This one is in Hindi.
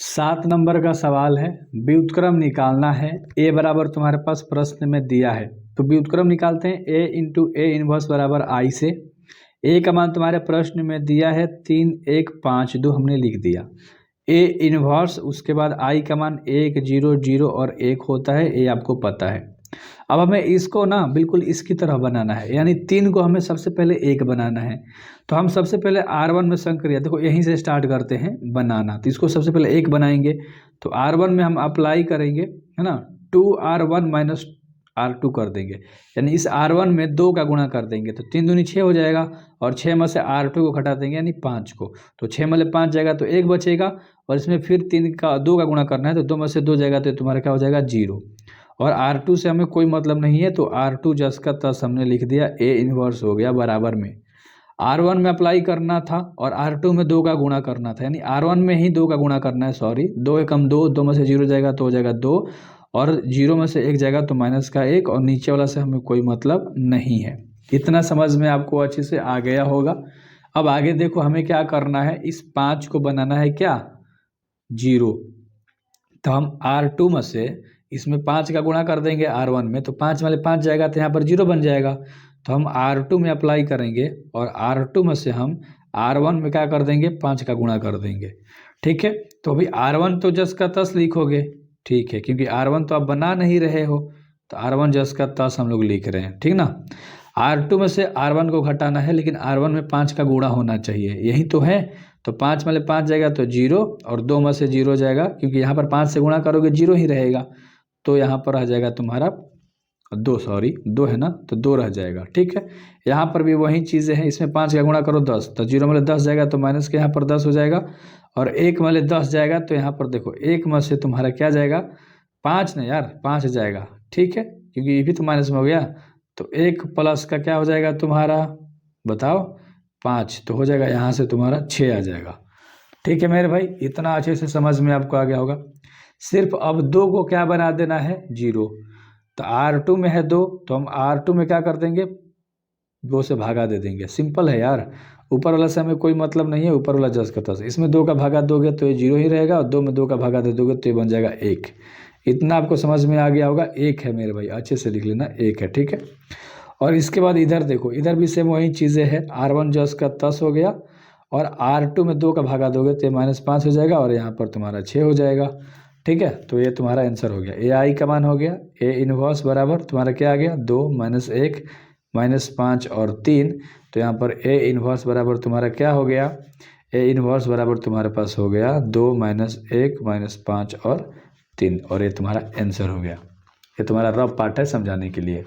7 नंबर का सवाल है, व्युत्क्रम निकालना है। ए बराबर तुम्हारे पास प्रश्न में दिया है, तो व्युत्क्रम निकालते हैं। ए इंटू ए इनवर्स बराबर आई से। ए का मान तुम्हारे प्रश्न में दिया है 3 1 5 2, हमने लिख दिया। ए इनवर्स, उसके बाद आई का मान 1 0 0 और 1 होता है, ये आपको पता है। अब हमें इसको ना बिल्कुल इसकी तरह बनाना है, यानी 3 को हमें सबसे पहले 1 बनाना है। तो हम सबसे पहले R1 में संक्रिया, देखो यहीं से स्टार्ट करते हैं बनाना। तो इसको सबसे पहले 1 बनाएंगे, तो R1 में हम अप्लाई करेंगे, है ना, 2R1 माइनस R2 कर देंगे, यानी इस R1 में 2 का गुणा कर देंगे, तो 3 दूनी 6 हो जाएगा, और 6 में से R2 को घटा देंगे यानी 5 को, तो 6 में 5 जाएगा तो 1 बचेगा, और इसमें फिर 2 का गुणा करना है, तो 2 में से 2 जाएगा तो तुम्हारा क्या हो जाएगा 0। और R2 से हमें कोई मतलब नहीं है, तो R2 जस का तस हमने लिख दिया, ए इनवर्स हो गया बराबर में। R1 में अप्लाई करना था और R2 में 2 का गुणा करना था, यानी R1 में ही 2 का गुणा करना है, सॉरी, 2 एकम 2, 2 में से 0 जाएगा तो हो जाएगा 2, और 0 में से 1 जाएगा तो माइनस का 1, और नीचे वाला से हमें कोई मतलब नहीं है। इतना समझ में आपको अच्छे से आ गया होगा। अब आगे देखो हमें क्या करना है, इस 5 को बनाना है क्या 0, तो हम R2 में से इसमें 5 का गुणा कर देंगे R1 में, तो 5 वाले 5 जाएगा तो यहाँ पर 0 बन जाएगा, तो हम R2 में अप्लाई करेंगे, और R2 में से हम R1 में क्या कर देंगे 5 का गुणा कर देंगे। ठीक है, तो अभी R1 तो जस का तस लिखोगे, ठीक है, क्योंकि R1 तो आप बना नहीं रहे हो, तो R1 जस का तस हम लोग लिख रहे हैं, ठीक ना। R2 में से R1 को घटाना है, लेकिन R1 में 5 का गुणा होना चाहिए, यही तो है। तो 5 में 5 जाएगा तो 0, और 2 में से 0 जाएगा, क्योंकि यहाँ पर 5 से गुणा करोगे 0 ही रहेगा, तो यहाँ पर रह जाएगा तुम्हारा 2, सॉरी 2 है ना, तो 2 रह जाएगा। ठीक है, यहाँ पर भी वही चीज़ें हैं, इसमें 5 का गुणा करो 10, तो 0 में 10 जाएगा तो माइनस के यहाँ पर 10 हो जाएगा, और 1 में 10 जाएगा तो यहाँ पर देखो 1 में से तुम्हारा क्या जाएगा 5 ना यार, 5 जाएगा। ठीक है, क्योंकि ये भी तो माइनस में हो गया, तो 1 प्लस का क्या हो जाएगा तुम्हारा, बताओ 5, तो हो जाएगा यहाँ से तुम्हारा 6 आ जाएगा। ठीक है मेरे भाई, इतना अच्छे से समझ में आपको आ गया होगा। सिर्फ अब 2 को क्या बना देना है 0, तो R2 में है 2, तो हम R2 में क्या कर देंगे 2 से भागा दे देंगे, सिंपल है यार। ऊपर वाला से हमें कोई मतलब नहीं है, ऊपर वाला जस का तस, इसमें 2 का भागा दोगे तो ये 0 ही रहेगा, और 2 में 2 का भागा दे दोगे तो ये बन जाएगा 1। इतना आपको समझ में आ गया होगा, 1 है मेरे भाई, अच्छे से लिख लेना 1 है। ठीक है, और इसके बाद इधर देखो, इधर भी सेम वही चीज़ें हैं, R1 जस का तस हो गया, और R2 में 2 का भागा दोगे तो ये -5 हो जाएगा, और यहाँ पर तुम्हारा 6 हो जाएगा। ठीक है, तो ये तुम्हारा आंसर हो गया। ए आई का मान हो गया, ए इनवर्स बराबर तुम्हारा क्या आ गया 2 -1 -5 और 3, तो यहाँ पर ए इनवर्स बराबर तुम्हारा क्या हो गया, ए इनवर्स बराबर तुम्हारे पास हो गया 2 -1 -5 और 3, और ये तुम्हारा आंसर हो गया। ये तुम्हारा रफ पार्ट है समझाने के लिए।